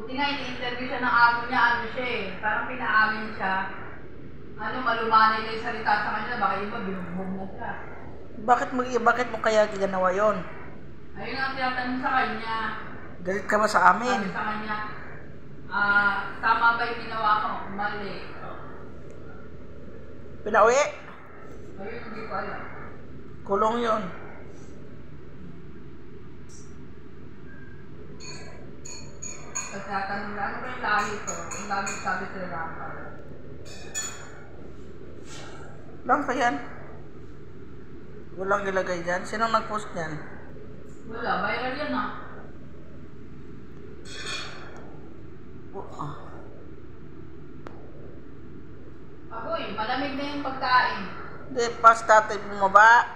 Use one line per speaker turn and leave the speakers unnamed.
Buti nga, ini-interview siya ng amo niya, ano siya eh. Parang pinaamin siya. Ano, malumanay na yung salita sa kanya, baka iba, binugbog na siya.
Bakit mo kaya ginawa yon?
Ayun ang tinatanong sa kanya.
Galit ka ba sa amin?
Sabi sa kanya, tama ba yung ginawa ko? Mali.
Pinauwi?
Ayun, hindi ko alam.
Kulong yun.
At tatanong na, ano ba yung lahi ko? Yung lagi sabi sa Rampa.
Lang pa yan. Walang ilagay dyan. Sinong nag-post yan?
Wala, viral yan ah. Agoy, malamig na yung pagkain.
Hindi, pas tatay bumaba.